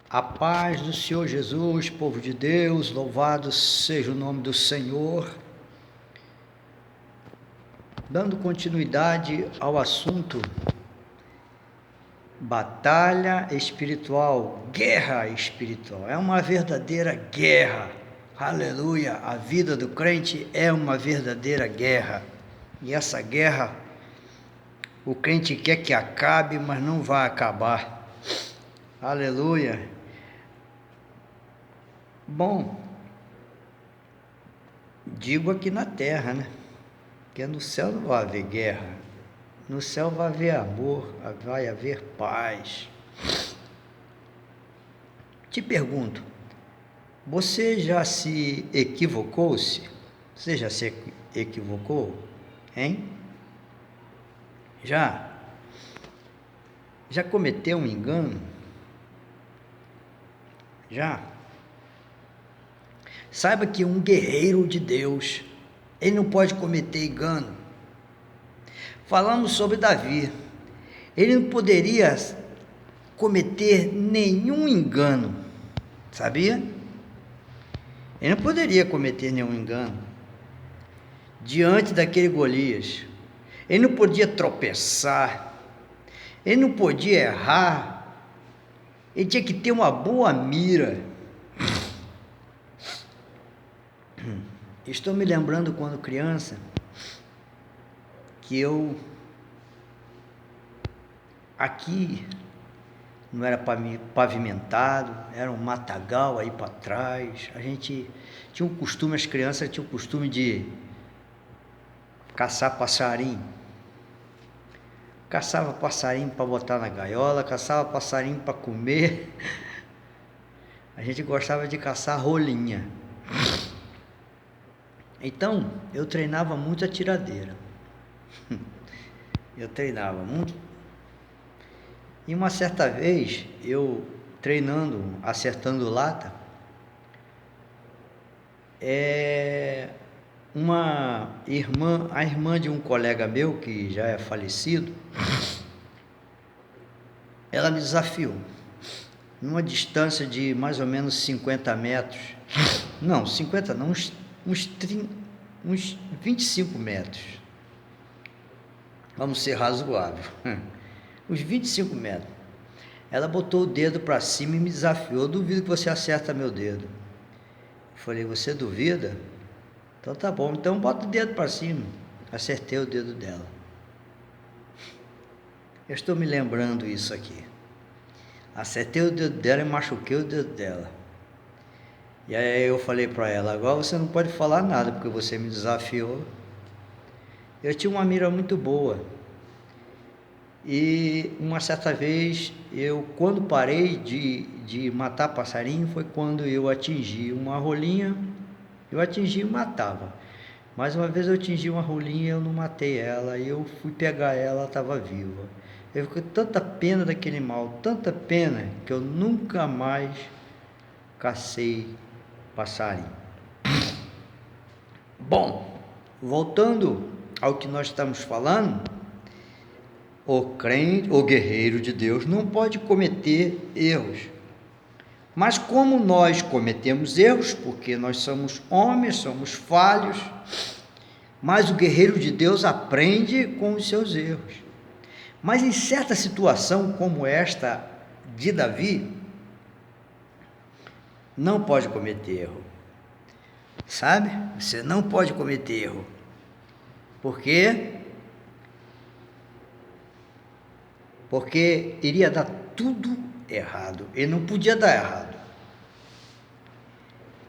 A paz do Senhor Jesus, povo de Deus, louvado seja o nome do Senhor. Dando continuidade ao assunto, batalha espiritual, guerra espiritual. É uma verdadeira guerra. Aleluia! A vida do crente é uma verdadeira guerra. E essa guerra, o crente quer que acabe, mas não vai acabar. Aleluia! Bom, digo aqui na terra, né? Porque no céu não vai haver guerra. No céu vai haver amor, vai haver paz. Te pergunto, você já se equivocou-se? Você já se equivocou? Hein? Já? Já cometeu um engano? Já? Saiba que um guerreiro de Deus, ele não pode cometer engano. Falamos sobre Davi. Ele não poderia cometer nenhum engano, sabia? Ele não poderia cometer nenhum engano diante daquele Golias. Ele não podia tropeçar, ele não podia errar, ele tinha que ter uma boa mira. Estou me lembrando quando criança, que eu, aqui não era pavimentado, era um matagal aí para trás, a gente tinha um costume, as crianças tinham o costume de caçar passarinho. Caçava passarinho para botar na gaiola, caçava passarinho para comer. A gente gostava de caçar rolinha. Então, eu treinava muito a tiradeira. Eu treinava muito. E uma certa vez, eu treinando, acertando lata, a irmã de um colega meu, que já é falecido, ela me desafiou, numa distância de mais ou menos 50 metros, não, 50 não, uns 25 metros, vamos ser razoável, uns 25 metros, ela botou o dedo para cima e me desafiou, eu duvido que você acerta meu dedo. Eu falei, você duvida? Então tá bom, então bota o dedo para cima. Acertei o dedo dela. Eu estou me lembrando isso aqui. Acertei o dedo dela e machuquei o dedo dela. E aí eu falei para ela, agora você não pode falar nada, porque você me desafiou. Eu tinha uma mira muito boa. E uma certa vez, quando parei de matar passarinho, foi quando eu atingi uma rolinha. Eu atingi e matava. Mais uma vez eu atingi uma rolinha e eu não matei ela. E eu fui pegar ela, ela estava viva. Eu fiquei com tanta pena daquele animal, tanta pena, que eu nunca mais cacei passarinho. Bom, voltando ao que nós estamos falando, o crente, o guerreiro de Deus, não pode cometer erros. Mas como nós cometemos erros, porque nós somos homens, somos falhos, mas o guerreiro de Deus aprende com os seus erros. Mas em certa situação como esta de Davi, não pode cometer erro. Sabe? Você não pode cometer erro. Por quê? Porque iria dar tudo errado. Ele não podia dar errado.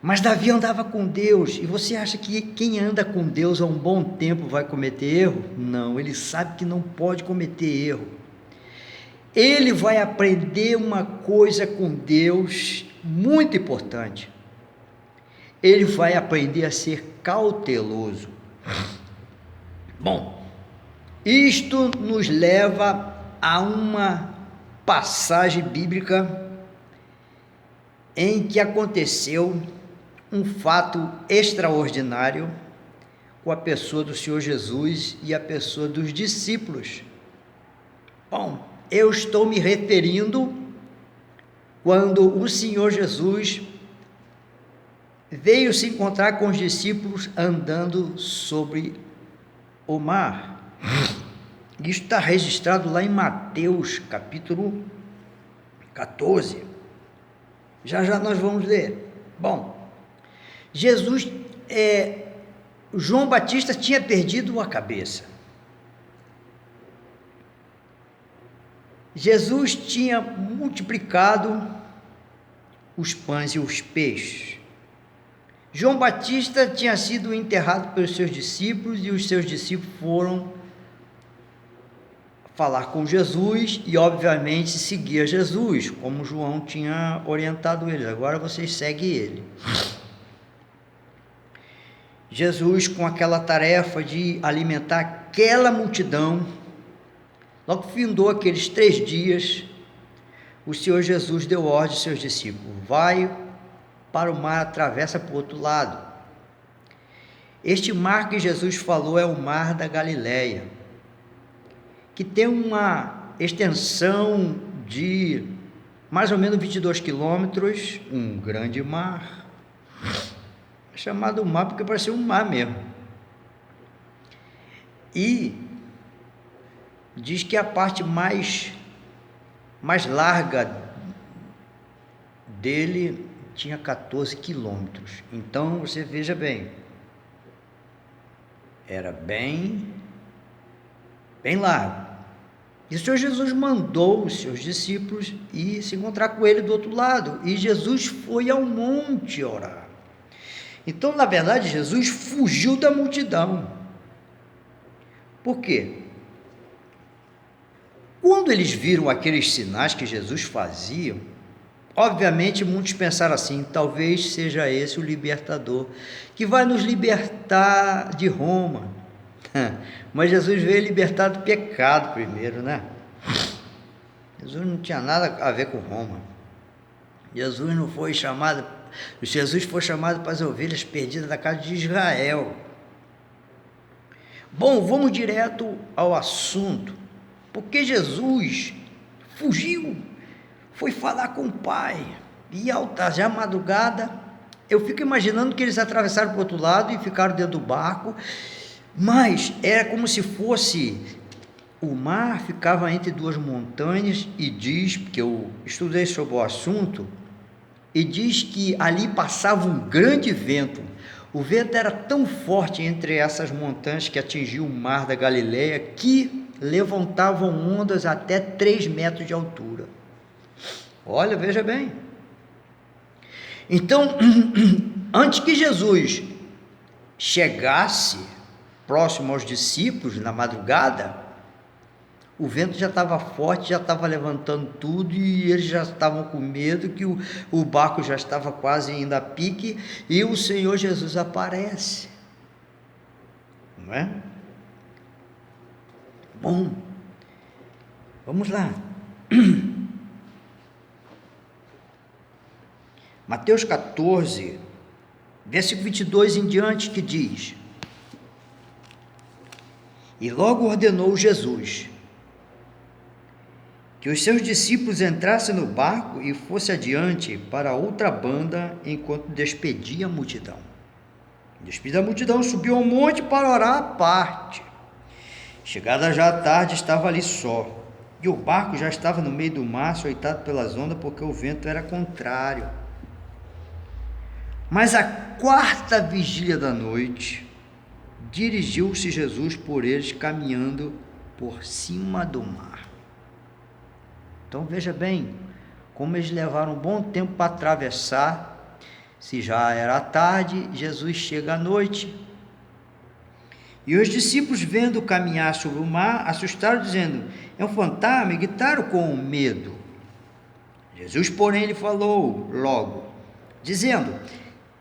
Mas Davi andava com Deus. E você acha que quem anda com Deus há um bom tempo vai cometer erro? Não, ele sabe que não pode cometer erro. Ele vai aprender uma coisa com Deus muito importante. Ele vai aprender a ser cauteloso. Bom, isto nos leva a uma passagem bíblica em que aconteceu um fato extraordinário com a pessoa do Senhor Jesus e a pessoa dos discípulos. Bom, eu estou me referindo quando o Senhor Jesus veio se encontrar com os discípulos andando sobre o mar. Isso está registrado lá em Mateus, capítulo 14. Já já nós vamos ler. Bom, João Batista tinha perdido a cabeça. Jesus tinha multiplicado os pães e os peixes. João Batista tinha sido enterrado pelos seus discípulos e os seus discípulos foram falar com Jesus e, obviamente, seguir Jesus, como João tinha orientado eles. Agora vocês seguem ele. Jesus, com aquela tarefa de alimentar aquela multidão, logo findou aqueles 3 dias, o Senhor Jesus deu ordem aos seus discípulos: vai para o mar, atravessa para o outro lado. Este mar que Jesus falou é o mar da Galileia, que tem uma extensão de mais ou menos 22 quilômetros, um grande mar, chamado mar porque parecia um mar mesmo. E diz que a parte mais larga dele tinha 14 quilômetros. Então você veja bem, era bem largo. E o Senhor Jesus mandou os seus discípulos ir se encontrar com ele do outro lado. E Jesus foi ao monte orar. Então, na verdade, Jesus fugiu da multidão. Por quê? Quando eles viram aqueles sinais que Jesus fazia, obviamente muitos pensaram assim: talvez seja esse o libertador, que vai nos libertar de Roma. Mas Jesus veio libertar do pecado primeiro, né? Jesus não tinha nada a ver com Roma. Jesus foi chamado para as ovelhas perdidas da casa de Israel. Bom, vamos direto ao assunto. Porque Jesus fugiu, foi falar com o Pai, e ao já madrugada, eu fico imaginando que eles atravessaram para o outro lado e ficaram dentro do barco, mas era como se fosse, o mar ficava entre 2 montanhas, e diz, porque eu estudei sobre o assunto, e diz que ali passava um grande vento. O vento era tão forte entre essas montanhas que atingiu o mar da Galileia, que levantavam ondas até 3 metros de altura. Olha, veja bem. Então, antes que Jesus chegasse próximo aos discípulos na madrugada, o vento já estava forte, já estava levantando tudo, e eles já estavam com medo, que o barco já estava quase indo a pique, e o Senhor Jesus aparece, não é? Bom, vamos lá. Mateus 14, versículo 22 em diante, que diz: e logo ordenou Jesus que os seus discípulos entrassem no barco e fosse adiante para outra banda, enquanto despedia a multidão. Despedida a multidão, subiu ao monte para orar à parte. Chegada já a tarde, estava ali só, e o barco já estava no meio do mar, açoitado pelas ondas, porque o vento era contrário. Mas à 4ª vigília da noite, dirigiu-se Jesus por eles, caminhando por cima do mar. Então veja bem, como eles levaram um bom tempo para atravessar. Se já era tarde, Jesus chega à noite. E os discípulos, vendo caminhar sobre o mar, assustaram, dizendo: é um fantasma, e gritaram com medo. Jesus, porém, lhe falou logo, dizendo: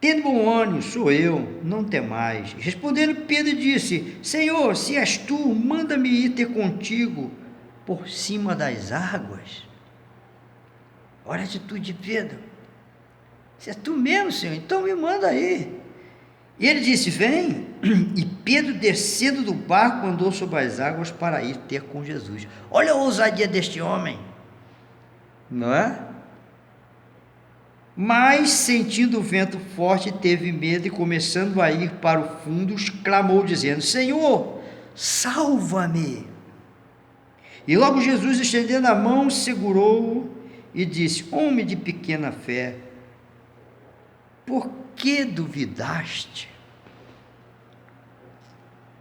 tende bom ânimo, sou eu, não temais. Respondendo, Pedro disse: Senhor, se és tu, manda-me ir ter contigo por cima das águas. Olha a atitude de Pedro. Se é tu mesmo, Senhor, então me manda aí. E ele disse: vem. E Pedro, descendo do barco, andou sobre as águas para ir ter com Jesus. Olha a ousadia deste homem, não é? Mas, sentindo o vento forte, teve medo e, começando a ir para o fundo, clamou, dizendo: Senhor, salva-me. E logo Jesus, estendendo a mão, segurou-o e disse: Homem de pequena fé, por que duvidaste?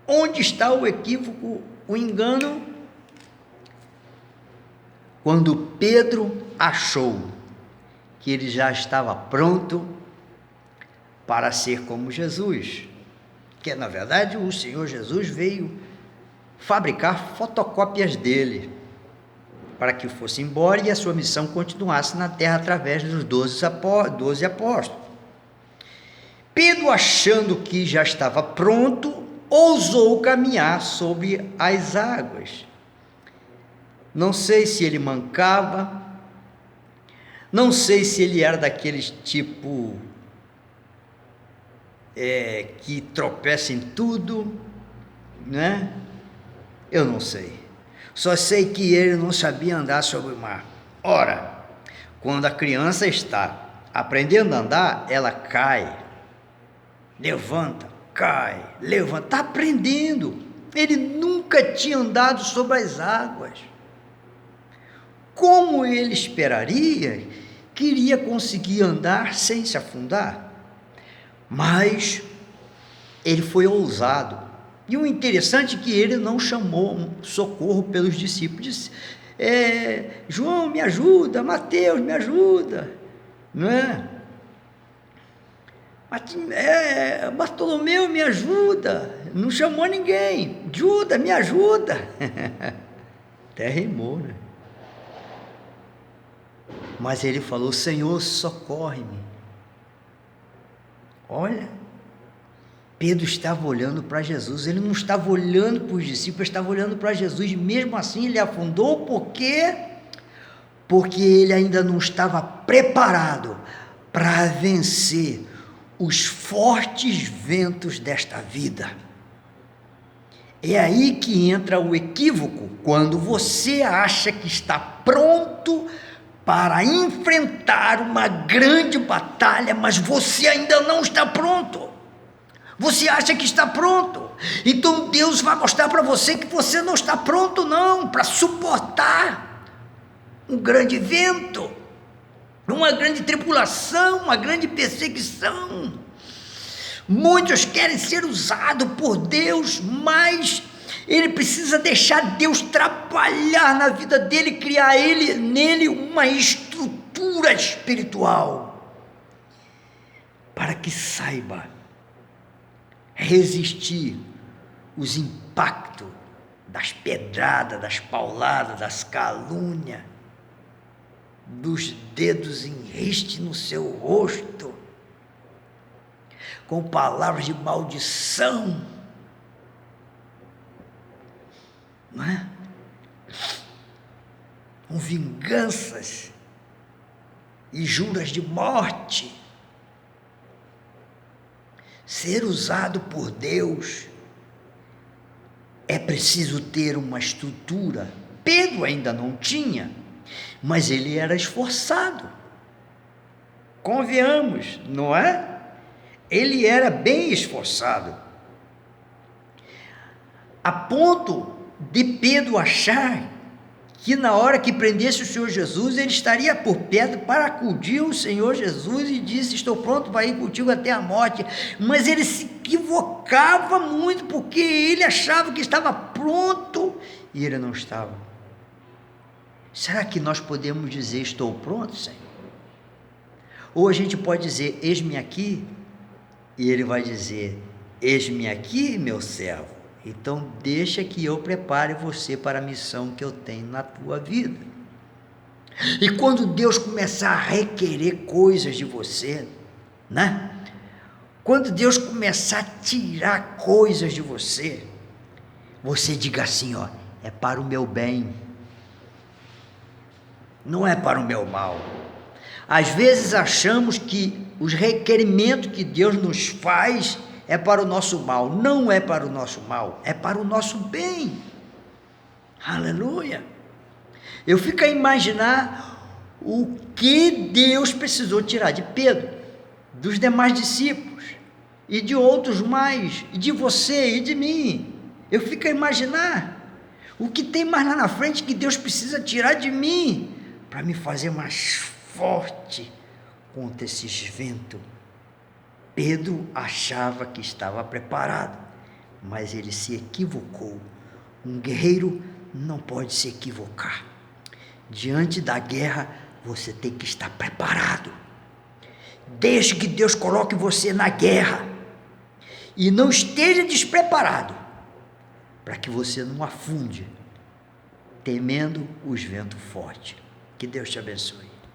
Onde está o equívoco, o engano? Quando Pedro achou que ele já estava pronto para ser como Jesus, que na verdade o Senhor Jesus veio fabricar fotocópias dele, para que fosse embora e a sua missão continuasse na terra através dos 12 apóstolos. Pedro, achando que já estava pronto, ousou caminhar sobre as águas. Não sei se ele mancava, não sei se ele era daqueles tipo que tropeça em tudo, né? Eu não sei. Só sei que ele não sabia andar sobre o mar. Ora, quando a criança está aprendendo a andar, ela cai, levanta, cai, levanta, está aprendendo. Ele nunca tinha andado sobre as águas. Como ele esperaria que iria conseguir andar sem se afundar? Mas ele foi ousado. E o interessante é que ele não chamou socorro pelos discípulos. João, me ajuda, Mateus, me ajuda, não é? Bartolomeu, me ajuda. Não chamou ninguém. Judas, me ajuda. Até rimou, né? Mas ele falou: Senhor, socorre-me. Olha, Pedro estava olhando para Jesus, ele não estava olhando para os discípulos, estava olhando para Jesus, e mesmo assim ele afundou. Por quê? Porque ele ainda não estava preparado para vencer os fortes ventos desta vida. É aí que entra o equívoco, quando você acha que está pronto para enfrentar uma grande batalha, mas você ainda não está pronto. Você acha que está pronto, então Deus vai mostrar para você que você não está pronto não, para suportar um grande vento, uma grande tribulação, uma grande perseguição. Muitos querem ser usados por Deus, mas ele precisa deixar Deus trabalhar na vida dele, criar nele uma estrutura espiritual, para que saiba resistir os impactos das pedradas, das pauladas, das calúnias, dos dedos em riste no seu rosto, com palavras de maldição, não é? Com vinganças e juras de morte. Ser usado por Deus é preciso ter uma estrutura. Pedro ainda não tinha, mas ele era esforçado. Convenhamos, não é? Ele era bem esforçado, a ponto de Pedro achar que na hora que prendesse o Senhor Jesus, ele estaria por perto para acudir o Senhor Jesus e disse: estou pronto para ir contigo até a morte. Mas ele se equivocava muito, porque ele achava que estava pronto e ele não estava. Será que nós podemos dizer: estou pronto, Senhor? Ou a gente pode dizer: eis-me aqui, e ele vai dizer: eis-me aqui, meu servo. Então deixa que eu prepare você para a missão que eu tenho na tua vida. E quando Deus começar a requerer coisas de você, né? Quando Deus começar a tirar coisas de você, você diga assim: ó, é para o meu bem, não é para o meu mal. Às vezes achamos que os requerimentos que Deus nos faz é para o nosso mal. Não é para o nosso mal, é para o nosso bem. Aleluia! Eu fico a imaginar o que Deus precisou tirar de Pedro, dos demais discípulos, e de outros mais, e de você e de mim. Eu fico a imaginar o que tem mais lá na frente que Deus precisa tirar de mim, para me fazer mais forte contra esses ventos. Pedro achava que estava preparado, mas ele se equivocou. Um guerreiro não pode se equivocar. Diante da guerra, você tem que estar preparado. Deixe que Deus coloque você na guerra e não esteja despreparado, para que você não afunde, temendo os ventos fortes. Que Deus te abençoe.